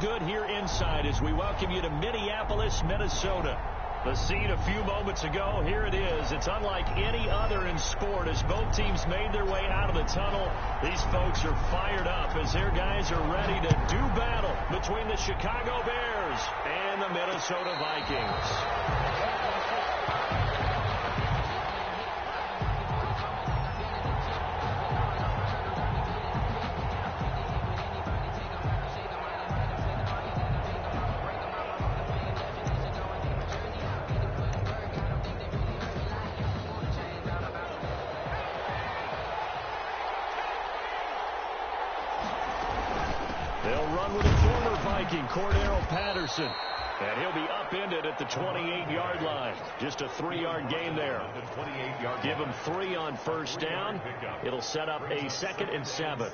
good here inside as we welcome you to Minneapolis, Minnesota. The scene a few moments ago, here it is. It's unlike any other in sport as both teams made their way out of the tunnel. These folks are fired up as their guys are ready to do battle between the Chicago Bears and the Minnesota Vikings. They'll run with a former Viking, Cordero Patterson. And he'll be upended at the 28-yard line. Just a 3-yard gain there. Give him 3 on first down. It'll set up a 2nd and 7.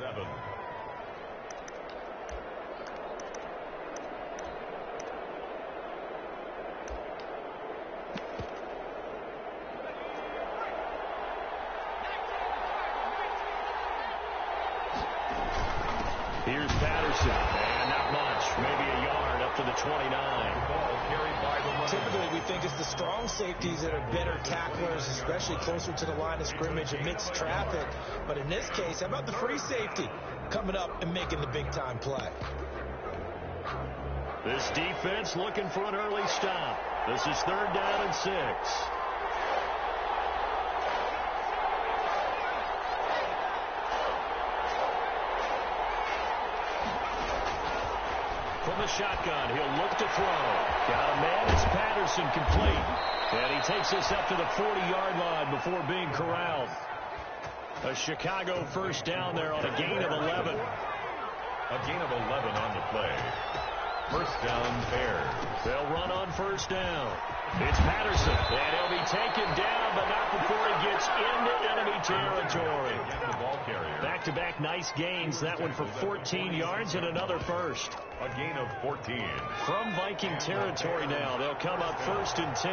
Here's Patterson, and not much, maybe a yard up to the 29. Typically, we think it's the strong safeties that are better tacklers, especially closer to the line of scrimmage amidst traffic. But in this case, how about the free safety coming up and making the big-time play? This defense looking for an early stop. This is 3rd down and 6. From the shotgun, he'll look to throw. Got a man, it's Patterson, complete. And he takes this up to the 40-yard line before being corralled. A Chicago first down there on a gain of 11. A gain of 11 on the play. First down, Bears. They'll run on first down. It's Patterson, and he'll be taken down, but not before he gets into enemy territory. Back-to-back nice gains. That one for 14 yards and another first. A gain of 14. From Viking territory now, they'll come up 1st and 10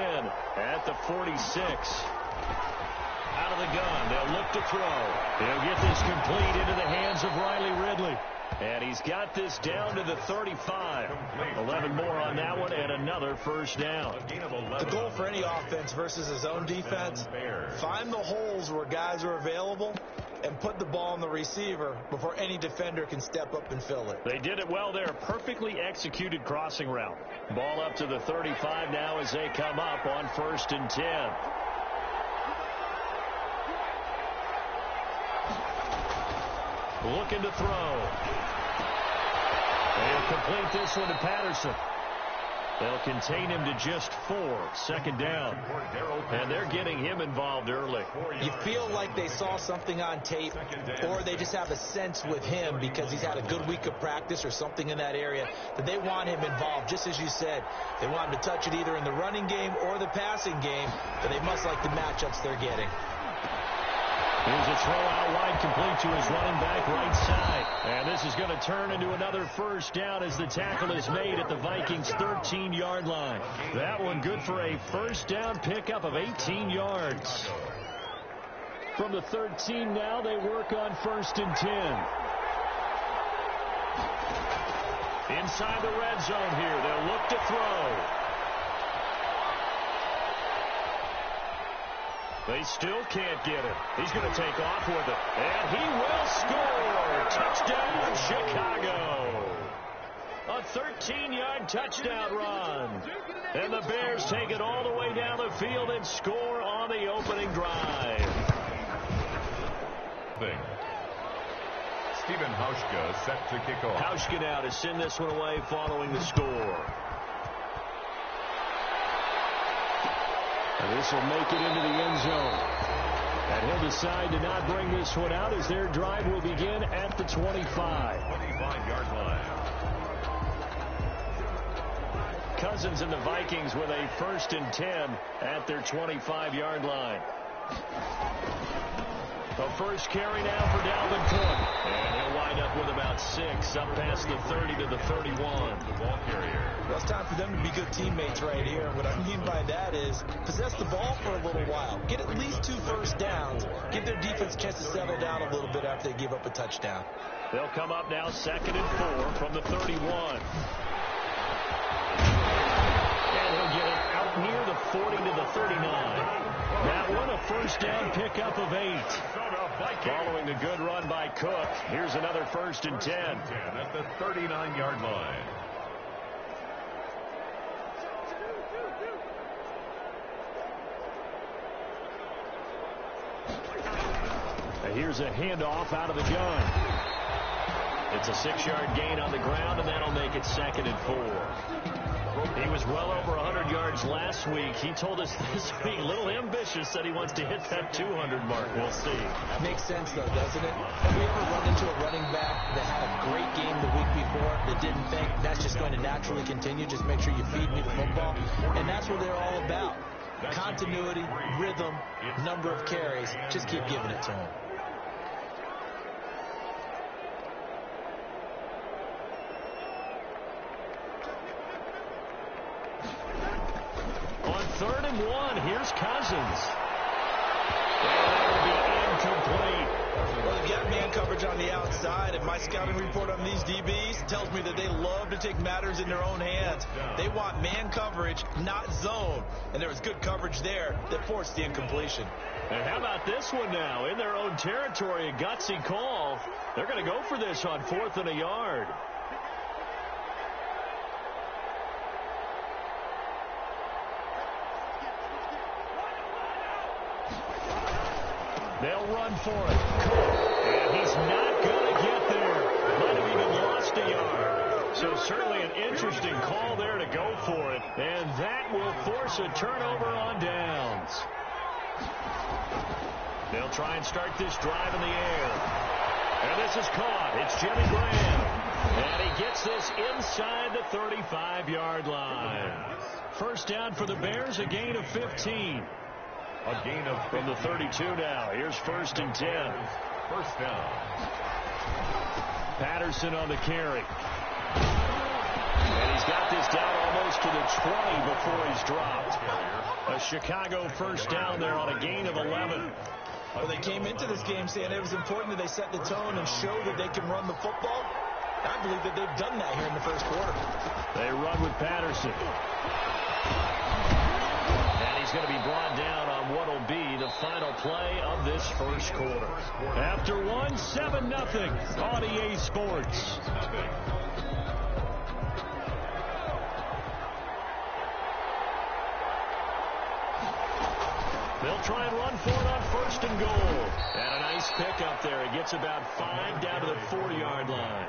at the 46. Out of the gun, they'll look to throw. They'll get this complete into the hands of Riley Ridley. And he's got this down to the 35. 11 more on that one and another first down. The goal for any offense versus his own defense, find the holes where guys are available and put the ball on the receiver before any defender can step up and fill it. They did it well there. Perfectly executed crossing route. Ball up to the 35 now as they come up on 1st and 10. Looking to throw. They'll complete this one to Patterson. They'll contain him to just 4. 2nd down. And they're getting him involved early. You feel like they saw something on tape, or they just have a sense with him because he's had a good week of practice or something in that area that they want him involved. Just as you said, they want him to touch it either in the running game or the passing game, but they must like the matchups they're getting. Here's a throw out wide, complete to his running back right side. And this is going to turn into another first down as the tackle is made at the Vikings' 13-yard line. That one good for a first down pickup of 18 yards. From the 13 now, they work on 1st and 10. Inside the red zone here, they'll look to throw. They still can't get it. He's going to take off with it. And he will score. Touchdown, Chicago. A 13-yard touchdown run. And the Bears take it all the way down the field and score on the opening drive. Stephen Hauschka set to kick off. Hauschka now to send this one away following the score. And this will make it into the end zone. And he'll decide to not bring this one out as their drive will begin at the 25. 25-yard line. Cousins and the Vikings with a 1st and 10 at their 25-yard line. The first carry now for Dalvin Cook. And he'll wind up with about 6 up past the 30 to the 31. The ball carrier. Well, it's time for them to be good teammates right here. What I mean by that is possess the ball for a little while. Get at least 2 first downs. Give their defense a chance to settle down a little bit after they give up a touchdown. They'll come up now 2nd and 4 from the 31. pickup of 8. Following a good run by Cook, here's another 1st and 10. At the 39-yard line. Here's a handoff out of the gun. It's a 6-yard gain on the ground, and that'll make it 2nd and 4. He was well over 100 yards last week. He told us this week, a little ambitious, that he wants to hit that 200 mark. We'll see. Makes sense, though, doesn't it? Have we ever run into a running back that had a great game the week before that didn't think that's just going to naturally continue? Just make sure you feed me the football. And that's what they're all about. Continuity, rhythm, number of carries. Just keep giving it to him. On 3rd and 1, here's Cousins. And that'll be incomplete. Well, they've got man coverage on the outside, and my scouting report on these DBs tells me that they love to take matters in their own hands. They want man coverage, not zone. And there was good coverage there that forced the incompletion. And how about this one now? In their own territory, a gutsy call. They're going to go for this on 4th and a yard. They'll run for it. And he's not going to get there. Might have even lost a yard. So certainly an interesting call there to go for it. And that will force a turnover on downs. They'll try and start this drive in the air. And this is caught. It's Jimmy Graham. And he gets this inside the 35-yard line. 1st down for the Bears, a gain of 15. A gain of from the 32 now. Here's 1st and 10. 1st down. Patterson on the carry. And he's got this down almost to the 20 before he's dropped. A Chicago 1st down there on a gain of 11. Well, they came into this game saying it was important that they set the tone and show that they can run the football. I believe that they've done that here in the 1st quarter. They run with Patterson. He's going to be brought down on what will be the final play of this 1st quarter. After 1, 7-0 on EA Sports. They'll try and run for it on 1st and goal. And a nice pickup there. He gets about 5 down to the 40-yard line.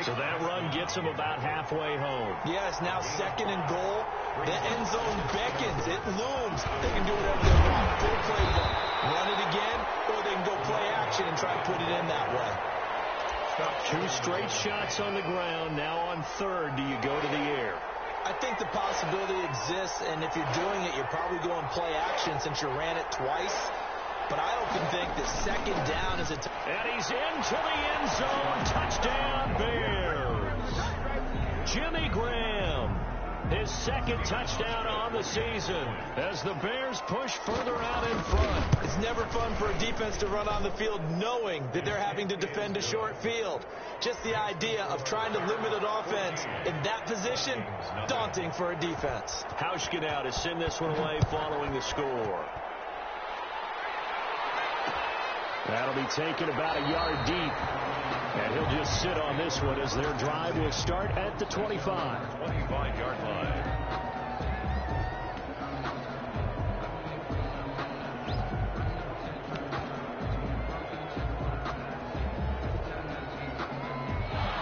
So that run gets him about halfway home. Yes, now 2nd and goal. The end zone beckons. It looms. They can do whatever they want. Full playbook. Run it again, or they can go play action and try and put it in that way. 2 straight shots on the ground. Now on 3rd, do you go to the air? I think the possibility exists, and if you're doing it, you're probably going play action since you ran it twice. But I often think that 2nd down is a... And he's into the end zone. Touchdown, Bears. Jimmy Graham, his 2nd touchdown on the season as the Bears push further out in front. It's never fun for a defense to run on the field knowing that they're having to defend a short field. Just the idea of trying to limit an offense in that position, daunting for a defense. Hauschka now to send this one away following the score. That'll be taken about a yard deep. And he'll just sit on this one as their drive will start at the 25. 25-yard line.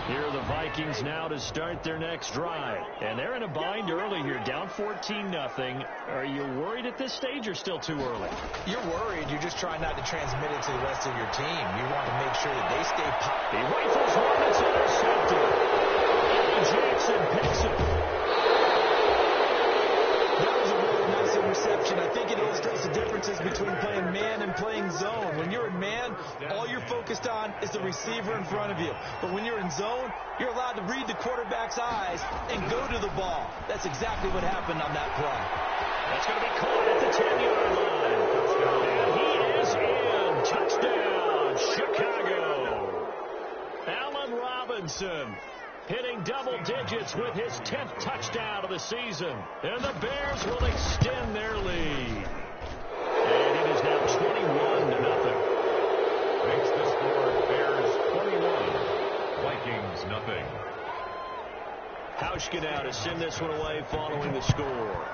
Here are the Vikings now to start their next drive. And they're in a bind early here, down 14-0. Are you worried at this stage or still too early? You're worried. You're just trying not to transmit it to the rest of your team. You want to make sure that they stay positive. He rifles one. It's intercepted. Eddie Jackson picks it. That was a really nice interception. I think it illustrates the differences between playing man and playing zone. When you're in man, all you're focused on is the receiver in front of you. But when you're in zone, you're allowed to read the quarterback's eyes and go to the ball. That's exactly what happened on that play. That's going to be caught at the 10-yard line. And he is in. Touchdown, Chicago. Allen Robinson hitting double digits with his 10th touchdown of the season. And the Bears will extend their lead. And it is Vikings nothing. Hauschka now to send this one away following the score.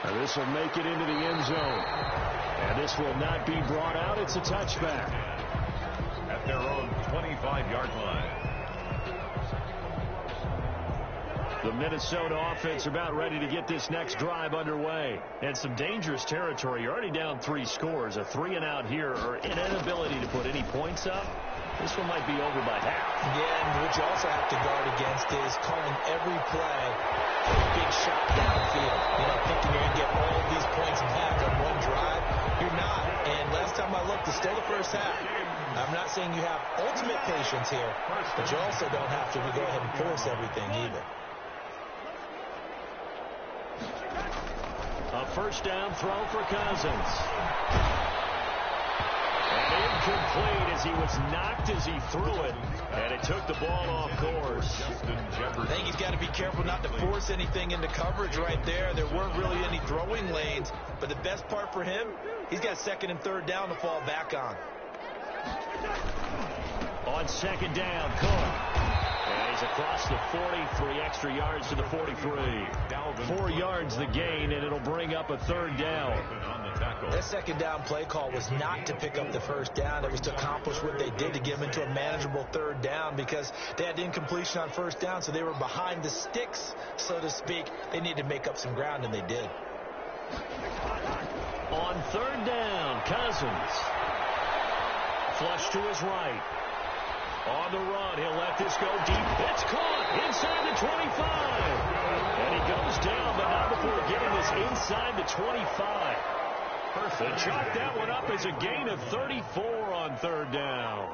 And this will make it into the end zone. And this will not be brought out. It's a touchback. At their own 25-yard line. The Minnesota offense about ready to get this next drive underway. And some dangerous territory. You're already down 3 scores. A 3-and-out here or an inability to put any points up. This one might be over by half. Yeah, and what you also have to guard against is calling every play a big shot downfield. You know, thinking you're going to get all of these points back on one drive. You're not. And last time I looked, it's still the first half. I'm not saying you have ultimate patience here, but you also don't have to go ahead and force everything either. A first down throw for Cousins. And incomplete as he was knocked as he threw it. And it took the ball off course. I think he's got to be careful not to force anything into coverage right there. There weren't really any throwing lanes. But the best part for him, he's got 2nd and 3rd down to fall back on. On 2nd down, Cook. And he's across the 40, 3 extra yards to the 43. 4 yards the gain, and it'll bring up a 3rd down. That 2nd down play call was not to pick up the 1st down. It was to accomplish what they did to get them into a manageable 3rd down because they had incompletion on 1st down, so they were behind the sticks, so to speak. They needed to make up some ground, and they did. On 3rd down, Cousins. Flush to his right. On the run, he'll let this go deep. It's caught inside the 25. And he goes down, but not before getting this inside the 25. They chalk that one up as a gain of 34 on 3rd down.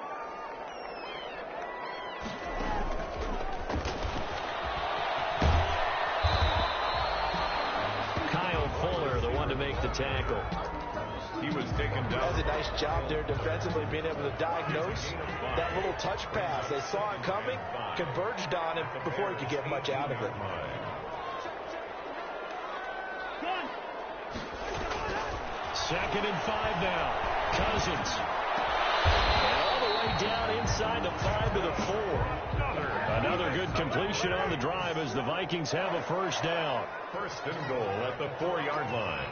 Kyle Fuller, the one to make the tackle. He was taken down. That was a nice job there defensively, being able to diagnose that little touch pass. They saw it coming, converged on it before he could get much out of it. 2nd and 5 now. Cousins. And all the way down inside the 5 to the 4. Another good completion on the drive as the Vikings have a 1st down. 1st and goal at the 4-yard line.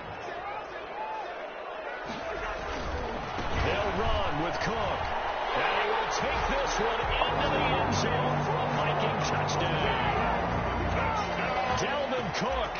They'll run with Cook. And he will take this one into the end zone for a Viking touchdown. Dalvin Cook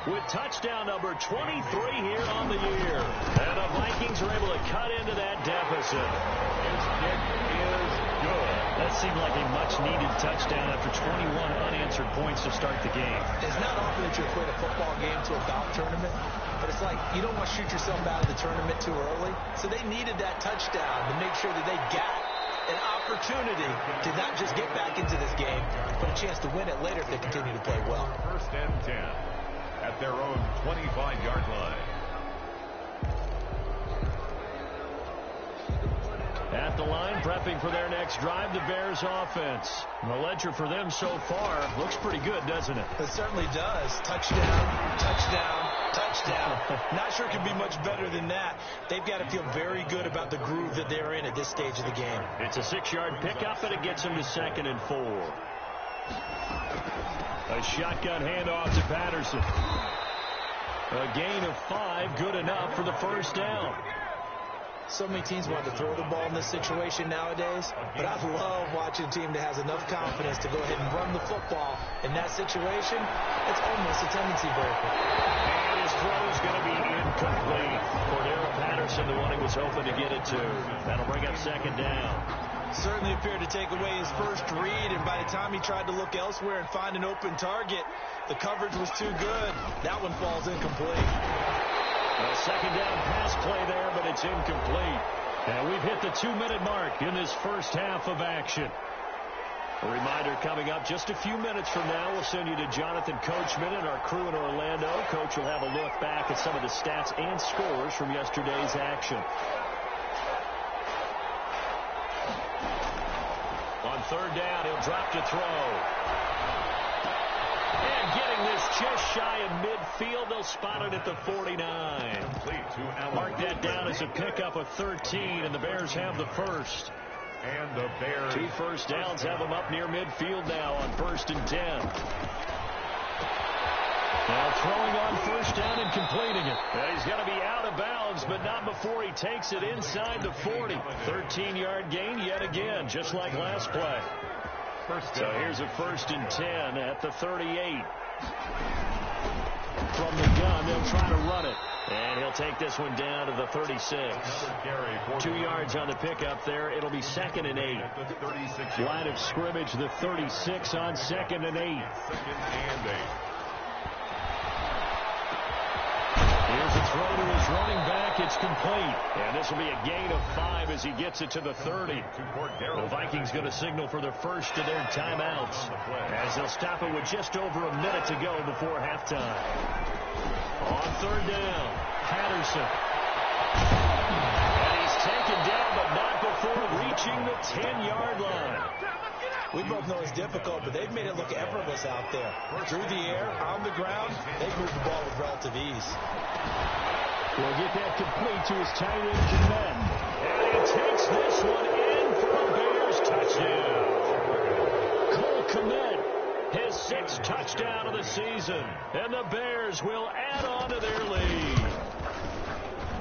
with touchdown number 23 here on the year. And the Vikings are able to cut into that deficit. His kick is good. That seemed like a much-needed touchdown after 21 unanswered points to start the game. It's not often that you equate a football game to a golf tournament, but it's like you don't want to shoot yourself out of the tournament too early. So they needed that touchdown to make sure that they got an opportunity to not just get back into this game, but a chance to win it later if they continue to play well. 1st and 10 at their own 25-yard line. At the line, prepping for their next drive, the Bears offense. The ledger for them so far looks pretty good, doesn't it? It certainly does. Touchdown, touchdown, touchdown. Not sure it can be much better than that. They've got to feel very good about the groove that they're in at this stage of the game. It's a 6-yard pickup, and it gets them to 2nd and 4. A shotgun handoff to Patterson. A gain of 5, good enough for the 1st down. So many teams want to throw the ball in this situation nowadays, but I love watching a team that has enough confidence to go ahead and run the football. In that situation, it's almost a tendency breaker. And his throw is going to be incomplete. Cordero Patterson, the one he was hoping to get it to. That'll bring up 2nd down. Certainly appeared to take away his first read, and by the time he tried to look elsewhere and find an open target, the coverage was too good. That one falls incomplete. A 2nd down pass play there, but it's incomplete. And we've hit the 2-minute mark in this first half of action. A reminder coming up just a few minutes from now, we'll send you to Jonathan Coachman and our crew in Orlando. Coach will have a look back at some of the stats and scores from yesterday's action. On 3rd down, he'll drop to throw. And getting this just shy of midfield, they'll spot it at the 49. Mark that down as a pickup of 13, and the Bears have the first. And the Bears. 2 first downs have them up near midfield now on 1st and 10. Now throwing on 1st down and completing it. And he's going to be out of bounds, but not before he takes it inside the 40. 13-yard gain yet again, just like last play. So here's a 1st and 10 at the 38. From the gun, they'll try to run it. And he'll take this one down to the 36. 2 yards on the pickup there. It'll be 2nd and 8. Line of scrimmage, the 36 on 2nd and 8. Here's a throw to his running back. It's complete. And this will be a gain of 5 as he gets it to the 30. The Vikings going to signal for the first of their timeouts as they'll stop it with just over a minute to go before halftime. On 3rd down, Patterson. And he's taken down, but not before reaching the 10-yard line. We both know it's difficult, but they've made it look effortless out there. Through the air, on the ground, they've moved the ball with relative ease. We'll get that complete to his tight end, Kmet. And he takes this one in for a Bears touchdown. Cole Kmet, his 6th touchdown of the season. And the Bears will add on to their lead.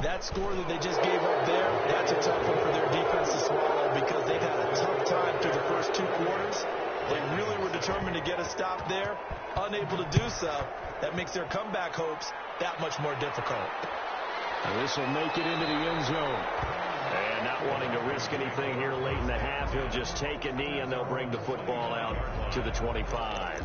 That score that they just gave up there, that's a tough one for their defense to swallow because they've had a tough time through the first 2 quarters. They really were determined to get a stop there. Unable to do so, that makes their comeback hopes that much more difficult. And this will make it into the end zone. And not wanting to risk anything here late in the half, he'll just take a knee and they'll bring the football out to the 25.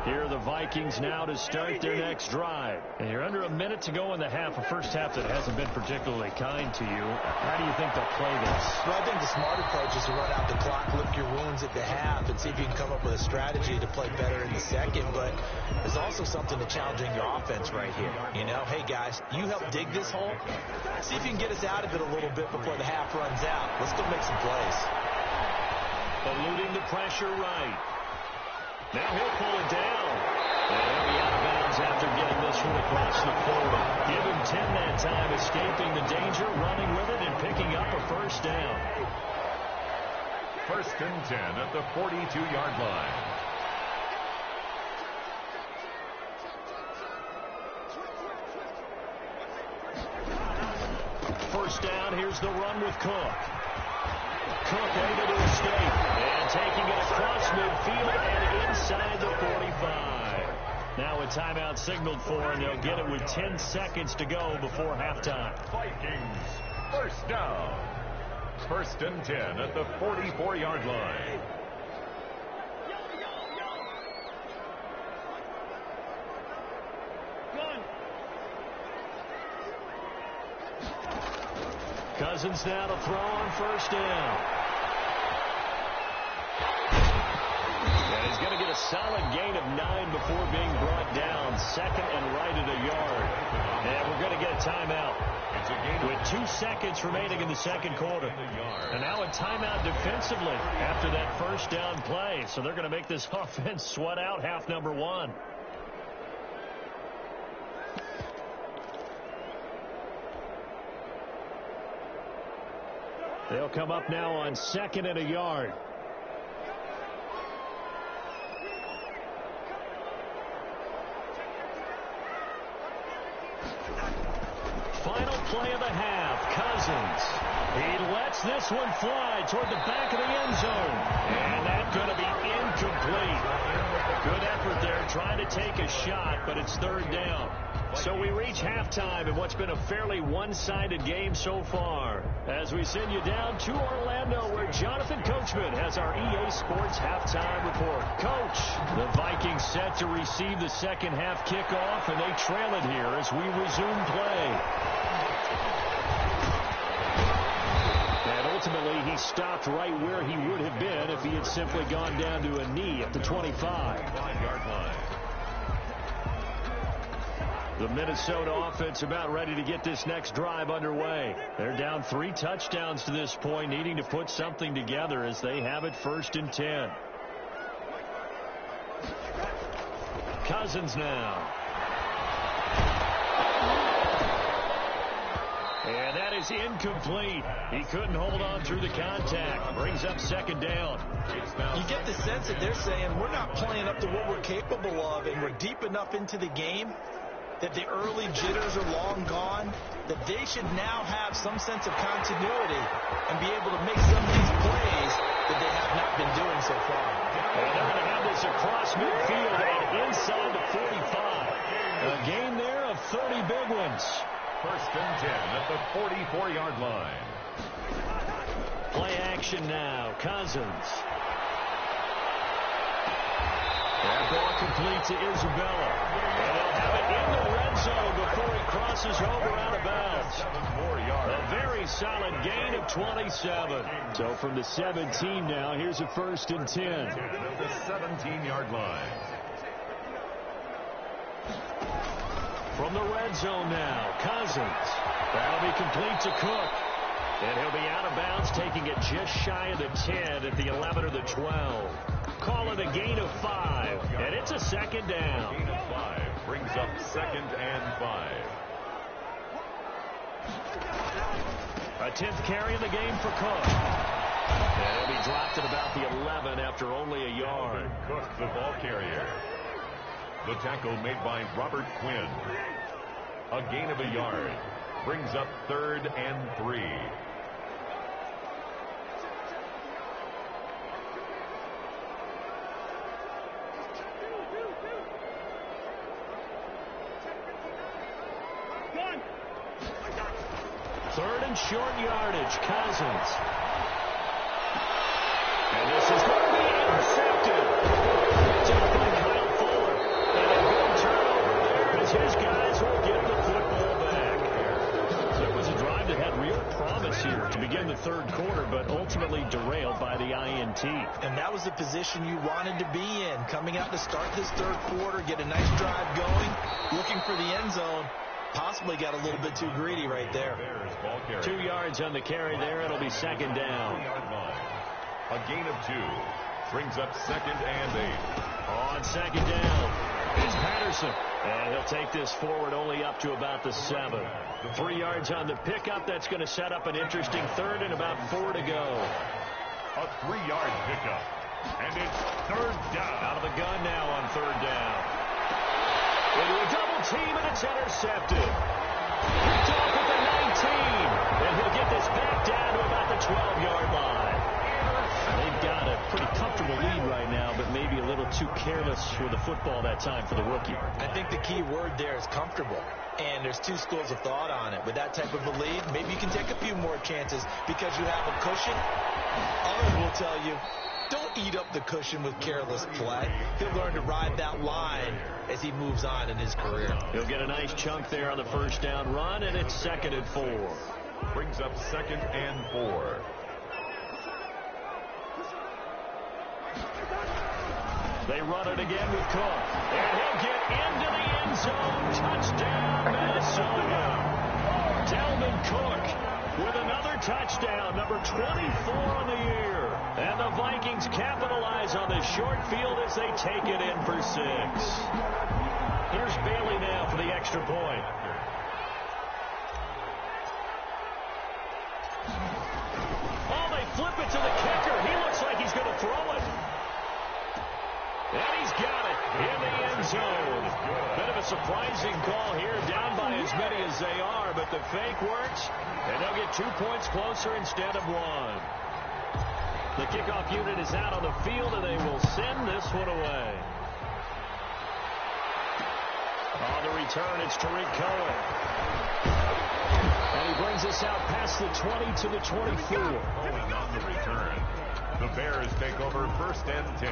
Here are the Vikings now to start their next drive. And you're under a minute to go in the half, a first half that hasn't been particularly kind to you. How do you think they'll play this? Well, I think the smart approach is to run out the clock, lick your wounds at the half, and see if you can come up with a strategy to play better in the second. But there's also something to challenging your offense right here. You know, hey, guys, you help dig this hole. See if you can get us out of it a little bit before the half runs out. Let's go make some plays. Eluding the pressure right. Now he'll pull it down. And he'll be out of bounds after getting this one across the 40. Give him 10 that time, escaping the danger, running with it, and picking up a 1st down. 1st and 10 at the 42-yard line. First down, here's the run with Cook. Cook able to escape and taking it across midfield and inside the 45. Now a timeout signaled for, and they'll get it with 10 seconds to go before halftime. Vikings, 1st down. 1st and 10 at the 44-yard line. Cousins now to throw on 1st down. And he's going to get a solid gain of 9 before being brought down. 2nd and right at a yard. And we're going to get a timeout. With 2 seconds remaining in the 2nd quarter. And now a timeout defensively after that 1st down play. So they're going to make this offense sweat out half number 1. They'll come up now on 2nd and a yard. Final play of the half. Cousins. He lets this one fly toward the back of the end zone. And that's going to be incomplete. Good effort there trying to take a shot, but it's 3rd down. So we reach halftime in what's been a fairly one-sided game so far. As we send you down to Orlando, where Jonathan Coachman has our EA Sports halftime report. Coach, the Vikings set to receive the 2nd half kickoff, and they trail it here as we resume play. And ultimately, he stopped right where he would have been if he had simply gone down to a knee at the 25. 5-yard line. The Minnesota offense about ready to get this next drive underway. They're down 3 touchdowns to this point, needing to put something together as they have it 1st and 10. Cousins now. And that is incomplete. He couldn't hold on through the contact. Brings up 2nd down. You get the sense that they're saying we're not playing up to what we're capable of, and we're deep enough into the game that the early jitters are long gone, that they should now have some sense of continuity and be able to make some of these plays that they have not been doing so far. And they're going to have this across midfield and inside the 45. A gain there of 30 big ones. 1st and 10 at the 44-yard line. Play action now. Cousins. That ball complete to Isabella. And they'll have it in the red zone before he crosses over out of bounds. 7 more yards. A very solid gain of 27. So from the 17 now, here's a 1st and 10. At the 17-yard line. From the red zone now, Cousins. That'll be complete to Cook. And he'll be out of bounds, taking it just shy of the 10 at the 11 or the 12. Call it a gain of 5, and it's a 2nd down. Gain of 5 brings up 2nd and 5. A 10th carry in the game for Cook. And he'll be dropped at about the 11 after only a yard. Cook, the ball carrier. The tackle made by Robert Quinn. A gain of a yard. Brings up 3rd and 3. Third and short yardage, Cousins. And this is going to be intercepted. Taken by Kyle Fuller. And a good turnover there as his guys will get the football back. So it was a drive that had real promise here to begin the 3rd quarter, but ultimately derailed by the INT. And that was the position you wanted to be in. Coming out to start this 3rd quarter, get a nice drive going, looking for the end zone. Possibly got a little bit too greedy right there. 2 yards on the carry there. It'll be 2nd down. A gain of 2 brings up 2nd and 8. On 2nd down is Patterson. And he'll take this forward only up to about the 7. 3 yards on the pickup. That's going to set up an interesting 3rd and about 4 to go. A 3-yard pickup. And it's 3rd down. Out of the gun now on 3rd down. Into a double team, and it's intercepted. Picked off at the 19. And he'll get this back down to about the 12-yard line. They've got a pretty comfortable lead right now, but maybe a little too careless with the football that time for the rookie. I think the key word there is comfortable. And there's 2 schools of thought on it. With that type of a lead, maybe you can take a few more chances because you have a cushion. Others will tell you, don't eat up the cushion with careless play. He'll learn to ride that line as he moves on in his career. He'll get a nice chunk there on the 1st down run, and it's 2nd and 4. Brings up 2nd and 4. They run it again with Cook. And he'll get into the end zone. Touchdown, Minnesota. Delvin Cook with another touchdown, number 24 on the year. And the Vikings capitalize on the short field as they take it in for 6. Here's Bailey now for the extra point. Oh, they flip it to the kicker. He looks like he's going to throw it. And he's got it in the end zone. Bit of a surprising call here, down by as many as they are, but the fake works, and they'll get 2 points closer instead of 1. The kickoff unit is out on the field, and they will send this one away. On the return, it's Tariq Cohen. And he brings us out past the 20 to the 24. Cohen on the return. The Bears take over 1st and 10.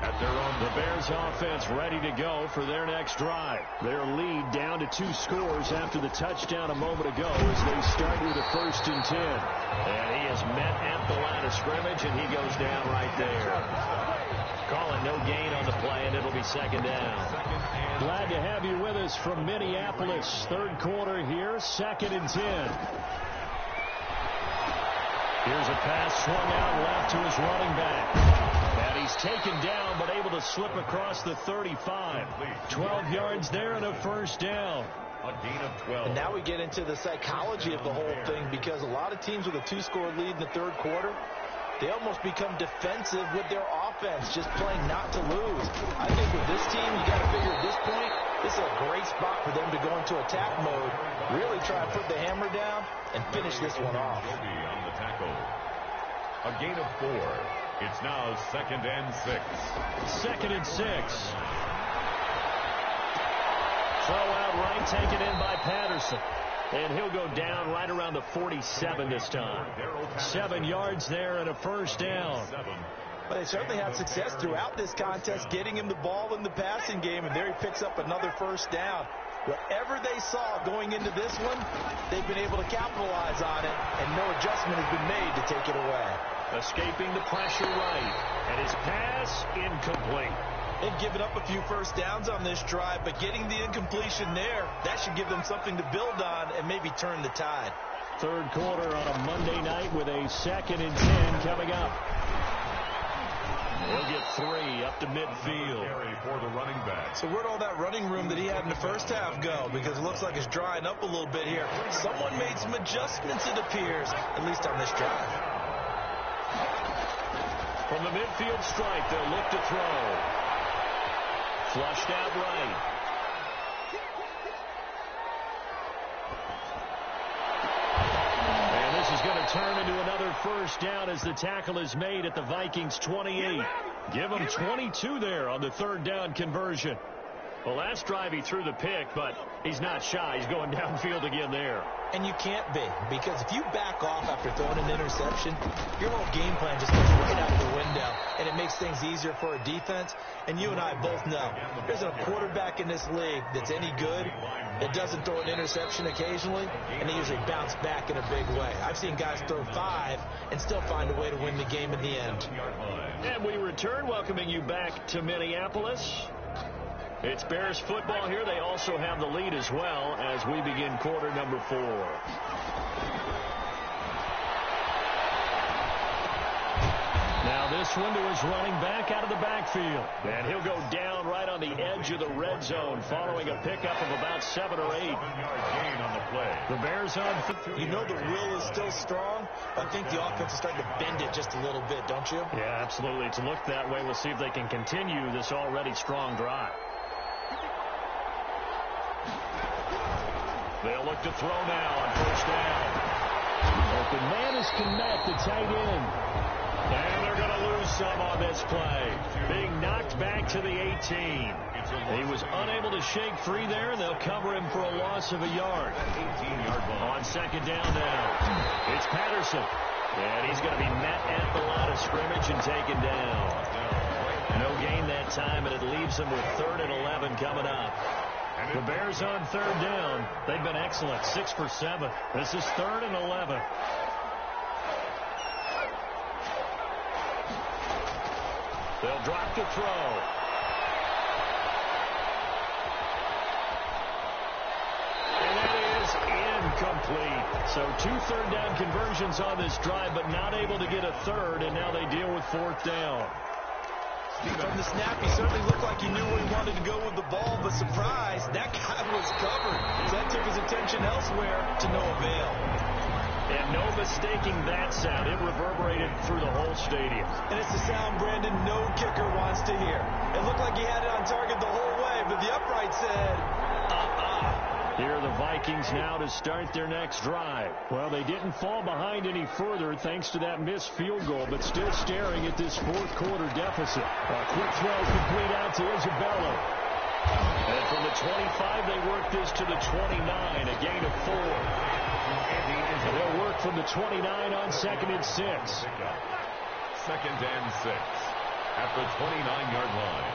At their own, the Bears offense ready to go for their next drive. Their lead down to 2 scores after the touchdown a moment ago as they start with a 1st and 10. And he is met at the line of scrimmage, and he goes down right there. calling no gain on the play, and it'll be second down. Glad to have you with us from Minneapolis. Third quarter here, 2nd and 10. Here's a pass swung out left to his running back. And he's taken down, but able to slip across the 35. 12 yards there and a first down. A gain of 12. And now we get into the psychology of the whole thing, because a lot of teams with a 2-score lead in the third quarter, they almost become defensive with their offense, just playing not to lose. I think with this team, you got to figure at this point, this is a great spot for them to go into attack mode, really try and put the hammer down and finish this one off. On the tackle. A gain of 4. It's now 2nd and 6. 2nd and 6. Throw out right, taken in by Patterson. And he'll go down right around the 47 this time. 7 yards there and a first down. But they certainly had success throughout this contest, getting him the ball in the passing game, and there he picks up another first down. Whatever they saw going into this one, they've been able to capitalize on it, and no adjustment has been made to take it away. Escaping the pressure right, and his pass incomplete. They've given up a few first downs on this drive, but getting the incompletion there, that should give them something to build on and maybe turn the tide. Third quarter on a Monday night with a 2nd and 10 coming up. He'll get 3 up to midfield. For the running back. So where'd all that running room that he had in the first half go? Because it looks like it's drying up a little bit here. Someone made some adjustments, it appears, at least on this drive. From the midfield stripe, they'll look to throw. Flushed out right. And this is going to turn into another first down as the tackle is made at the Vikings 28. Give them 22 there on the 3rd down conversion. Well, last drive he threw the pick, but he's not shy. He's going downfield again there. And you can't be, because if you back off after throwing an interception, your whole game plan just goes right out of the window, and it makes things easier for a defense. And you and I both know there's a quarterback in this league that's any good that doesn't throw an interception occasionally, and they usually bounce back in a big way. I've seen guys throw 5 and still find a way to win the game in the end. And we return, welcoming you back to Minneapolis. It's Bears football here. They also have the lead as well as we begin quarter number 4. Now this one to his running back out of the backfield. And he'll go down right on the edge of the red zone following a pickup of about 7 or 8. The Bears on. You know the will is still strong. I think the offense is starting to bend it just a little bit, don't you? Yeah, absolutely. It's looked that way. We'll see if they can continue this already strong drive. They'll look to throw now on first down. Open man is Kmet, the tight end. And they're going to lose some on this play. Being knocked back to the 18. He was unable to shake free there, and they'll cover him for a loss of a yard. 18-yard ball. On second down now. It's Patterson. And he's going to be met at the line of scrimmage and taken down. No gain that time, and it leaves them with 3rd and 11 coming up. The Bears on 3rd down. They've been excellent, 6 for 7. This is 3rd and 11. They'll drop to throw. And that is incomplete. So 2 third down conversions on this drive, but not able to get a 3rd, and now they deal with 4th down. From the snap, he certainly looked like he knew where he wanted to go with the ball, but surprise, that guy was covered. So that took his attention elsewhere to no avail. And no mistaking that sound. It reverberated through the whole stadium. And it's the sound Brandon no kicker wants to hear. It looked like he had it on target the whole way, but the upright said, Here are the Vikings now to start their next drive. Well, they didn't fall behind any further thanks to that missed field goal, but still staring at this 4th quarter deficit. A quick throw complete out to Isabella. And from the 25, they work this to the 29, a gain of 4. And they'll work from the 29 on 2nd and 6. 2nd and 6 at the 29-yard line.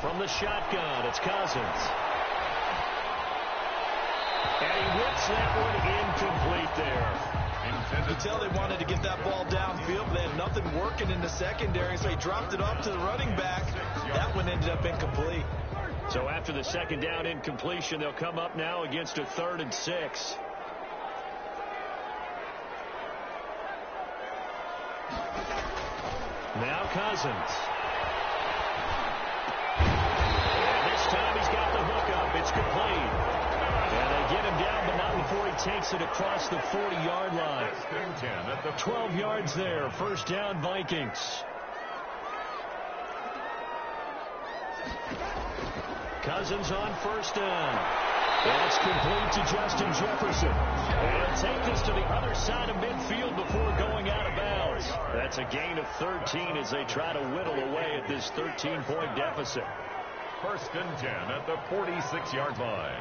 From the shotgun, it's Cousins. And he whips that one incomplete there. Intended could tell they wanted to get that ball downfield, but they had nothing working in the secondary, so he dropped it off to the running back. That one ended up incomplete. So after the second down incompletion, they'll come up now against a 3rd and 6. Now Cousins. And this time he's got the hook up. It's complete. And they get him down, but not before he takes it across the 40-yard line. 12 yards there. First down, Vikings. Cousins on first down. That's complete to Justin Jefferson. And take this to the other side of midfield before going out of bounds. That's a gain of 13 as they try to whittle away at this 13-point deficit. First and 10 at the 46-yard line.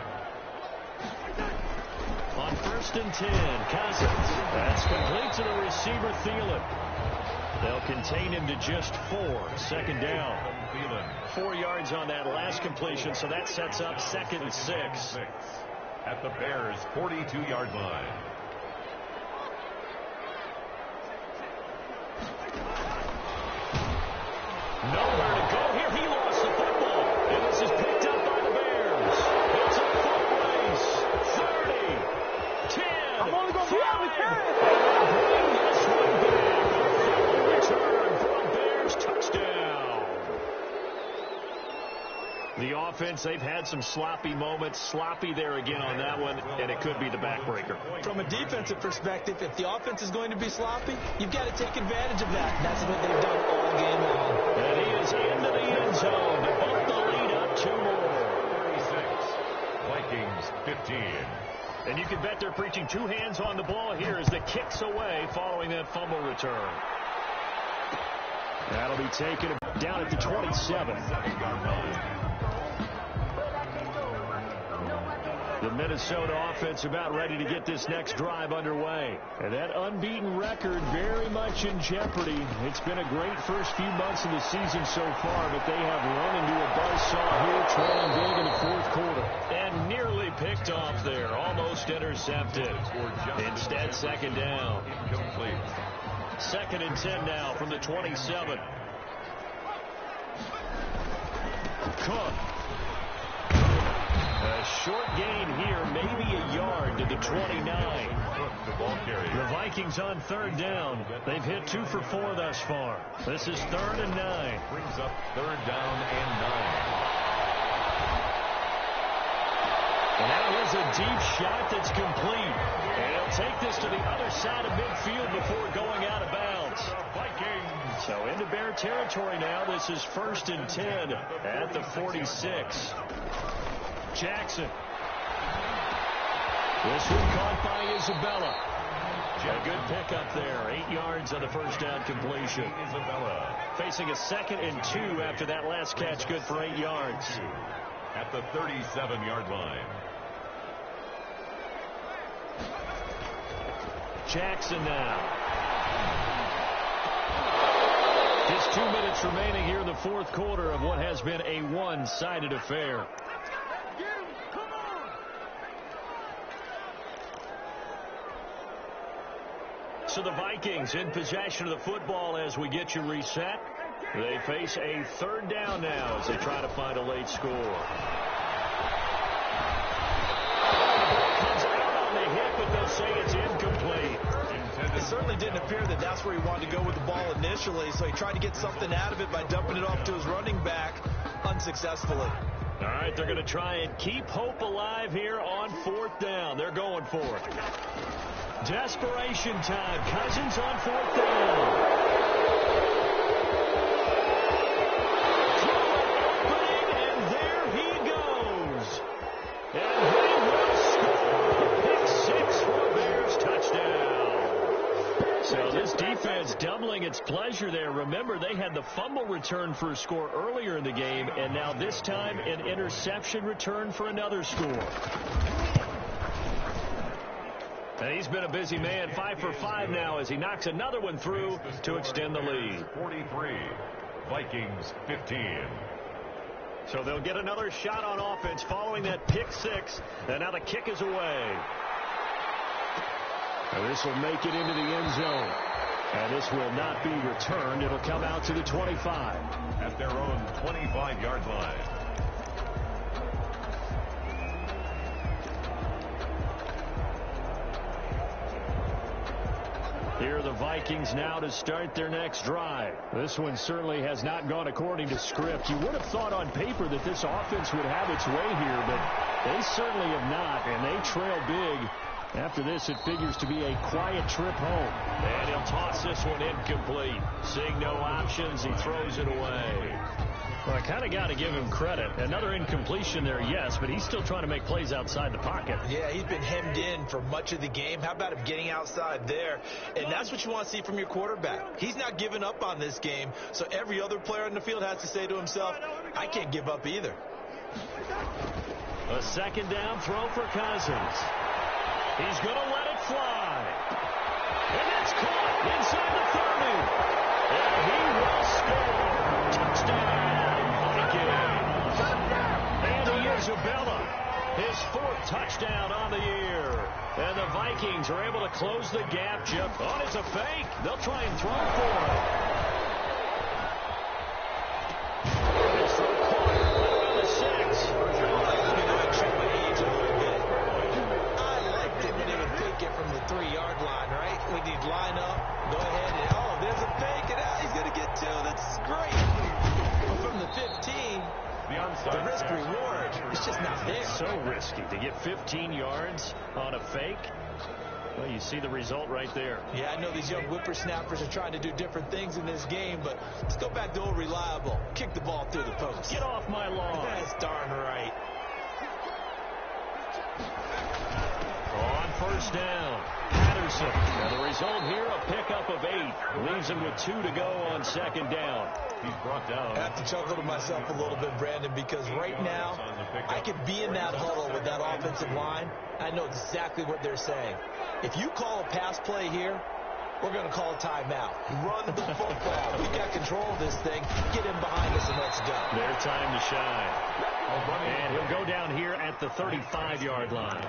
On first and 10, Cousins. That's complete to the receiver, Thielen. They'll contain him to just 4. Second down. 4 yards on that last completion, so that sets up 2nd and 6. At the Bears' 42-yard line. Nowhere to go here. He lost the football. And this is picked up by the Bears. It's a foot race. 30, 10, I'm only going to 5. And they bring this one back. A return for a Bears touchdown. The offense, they've had some sloppy moments. Sloppy there again on that one, and it could be the backbreaker. From a defensive perspective, if the offense is going to be sloppy, you've got to take advantage of that. And that's what they've done all game long. And he is into the end zone to bump the lead up 2 more. 36, Vikings 15. And you can bet they're preaching 2 hands on the ball here as the kick's away following that fumble return. That'll be taken down at the 27. The Minnesota offense about ready to get this next drive underway. And that unbeaten record very much in jeopardy. It's been a great first few months of the season so far, but they have run into a buzzsaw here, trailing big in the 4th quarter. And nearly picked off there, almost intercepted. Instead, second down. Incomplete. 2nd and 10 now from the 27. Cook. A short gain here, maybe a yard to the 29. The Vikings on 3rd down. They've hit 2 for 4 thus far. This is 3rd and 9. Brings up 3rd down and 9. And now here's a deep shot that's complete. And he'll take this to the other side of midfield before going out of bounds. Vikings. So into Bear territory now. This is 1st and 10 at the 46. Jackson. This one caught by Isabella. A good pickup there. 8 yards on the first down completion. Isabella. Facing a 2nd and 2 after that last catch. Good for 8 yards. At the 37-yard line. Jackson now. Just 2 minutes remaining here in the 4th quarter of what has been a one-sided affair. So the Vikings in possession of the football as we get you reset. They face a 3rd down now as they try to find a late score. Comes out on the hit, but they'll say it's incomplete. It certainly didn't appear that that's where he wanted to go with the ball initially, so he tried to get something out of it by dumping it off to his running back unsuccessfully. All right, they're going to try and keep hope alive here on 4th down. They're going for it. Desperation time. Cousins on 4th down. And there he goes. And he will score. Pick 6 for a Bears touchdown. So this defense doubling its pleasure there. Remember, they had the fumble return for a score earlier in the game, and now this time an interception return for another score. And he's been a busy man, 5 for 5 now as he knocks another one through to extend the lead. 43, Vikings 15. So they'll get another shot on offense following that pick 6, and now the kick is away. And this will make it into the end zone. And this will not be returned. It'll come out to the 25. At their own 25-yard line. Here are the Vikings now to start their next drive. This one certainly has not gone according to script. You would have thought on paper that this offense would have its way here, but they certainly have not, and they trail big. After this, it figures to be a quiet trip home. And he'll toss this one incomplete. Seeing no options, he throws it away. Well, I kind of got to give him credit. Another incompletion there, yes, but he's still trying to make plays outside the pocket. Yeah, he's been hemmed in for much of the game. How about him getting outside there? And that's what you want to see from your quarterback. He's not giving up on this game, so every other player on the field has to say to himself, I can't give up either. A second down throw for Cousins. He's going to let it fly. And it's caught inside the 30. And he will score. Touchdown, Vikings. And Isabella, his 4th touchdown on the year. And the Vikings are able to close the gap. Jeff, oh, it's a fake. They'll try and throw for it. This throw caught around the 6. From the 3-yard line, right? When you line up, go ahead and, oh, there's a fake, and he's going to get 2. That's great. But from the 15, the risk reward is just not there. So risky to get 15 yards on a fake. Well, you see the result right there. Yeah, I know these young whippersnappers are trying to do different things in this game, but let's go back to old reliable. Kick the ball through the post. Get off my lawn. That's darn right. On first down, Patterson. And the result here, a pickup of 8. Leaves him with 2 to go on second down. He's brought down. I have to chuckle to myself a little bit, Brandon, because right now I could be in that huddle with that offensive line. I know exactly what they're saying. If you call a pass play here, we're going to call a timeout. Run the football. We got control of this thing. Get in behind us and let's go. Their time to shine. And he'll go down here at the 35-yard line.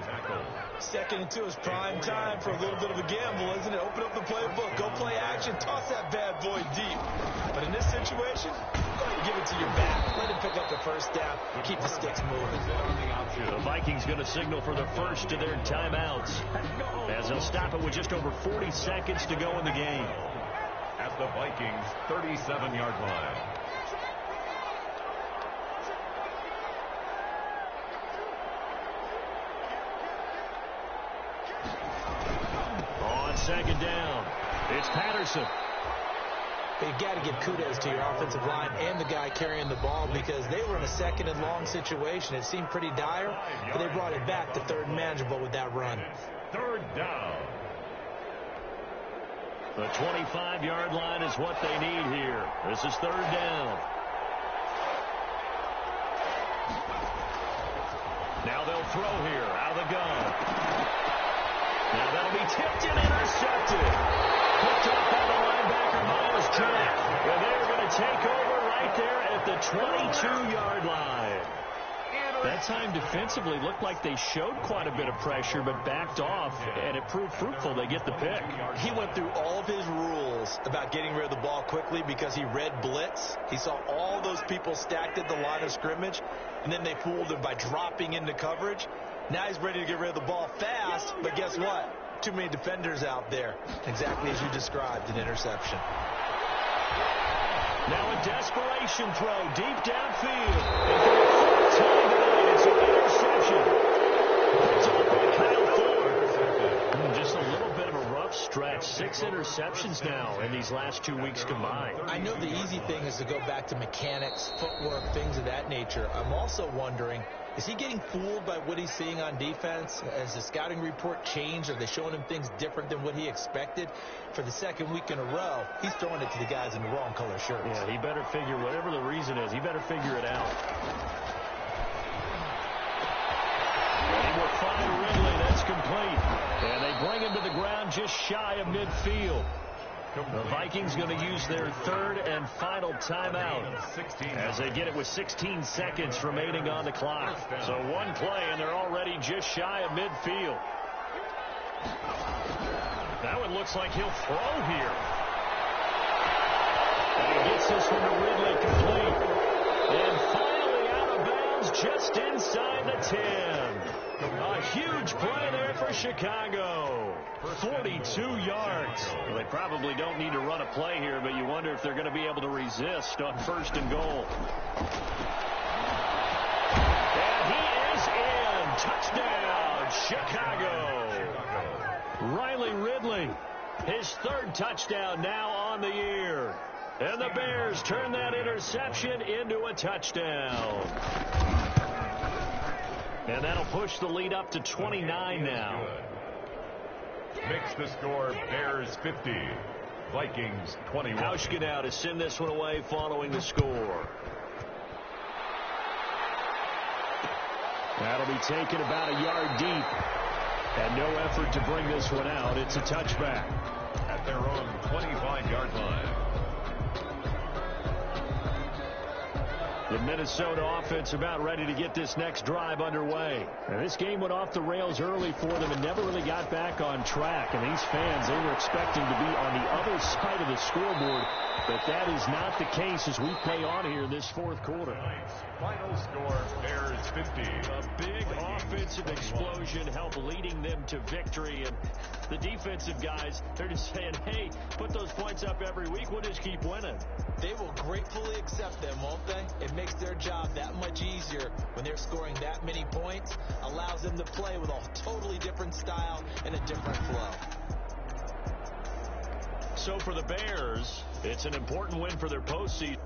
2nd and 2 is prime time for a little bit of a gamble, isn't it? Open up the playbook. Go play action. Toss that bad boy deep. But in this situation, give it to your back. Let him pick up the first down. Keep the sticks moving. The Vikings going to signal for the first of their timeouts, as they'll stop it with just over 40 seconds to go in the game. At the Vikings' 37-yard line. On second down, it's Patterson. You've got to give kudos to your offensive line and the guy carrying the ball, because they were in a 2nd and long situation. It seemed pretty dire, but they brought it back to 3rd and manageable with that run. 3rd down. The 25-yard line is what they need here. This is 3rd down. Now they'll throw here out of the gun. Now that'll be tipped and intercepted. Picked up by the linebacker, Miles Jack. And they're going to take over right there at the 22-yard line. That time defensively looked like they showed quite a bit of pressure, but backed off, and it proved fruitful. They get the pick. He went through all of his rules about getting rid of the ball quickly because he read blitz. He saw all those people stacked at the line of scrimmage, and then they fooled him by dropping into coverage. Now he's ready to get rid of the ball fast, but guess what? Too many defenders out there. Exactly as you described, an interception. Now a desperation throw deep downfield. And for the 4th time tonight, it's an interception. It's off by Kyle Ford. Just a little bit of a rough stretch. 6 interceptions now in these last 2 weeks combined. I know the easy thing is to go back to mechanics, footwork, things of that nature. I'm also wondering, is he getting fooled by what he's seeing on defense? Has the scouting report changed? Are they showing him things different than what he expected? For the 2nd week in a row, he's throwing it to the guys in the wrong color shirts. Yeah, he better figure, whatever the reason is, he better figure it out. Ready with Fine Ridley, that's complete. And they bring him to the ground just shy of midfield. The Vikings going to use their 3rd and final timeout as they get it with 16 seconds remaining on the clock. So one play and they're already just shy of midfield. Now it looks like he'll throw here. And he gets this one to Ridley complete. And finally out of bounds just inside the 10. A huge play there for Chicago. 42 yards. Well, they probably don't need to run a play here, but you wonder if they're going to be able to resist on 1st and goal. And he is in. Touchdown, Chicago. Riley Ridley, his 3rd touchdown now on the year. And the Bears turn that interception into a touchdown. And that'll push the lead up to 29 now. Makes the score Bears 50, Vikings 21. Hauschka to send this one away following the score. That'll be taken about a yard deep. And no effort to bring this one out. It's a touchback. At their own 25-yard line. The Minnesota offense about ready to get this next drive underway. Now, this game went off the rails early for them and never really got back on track. And these fans, they were expecting to be on the other side of the scoreboard. But that is not the case as we play on here in this 4th quarter. Final score, Bears 50. A big offensive explosion helped leading them to victory. And the defensive guys, they're just saying, hey, put those points up every week. We'll just keep winning. They will gratefully accept them, won't they? It makes their job that much easier when they're scoring that many points. Allows them to play with a totally different style and a different flow. So for the Bears, it's an important win for their postseason.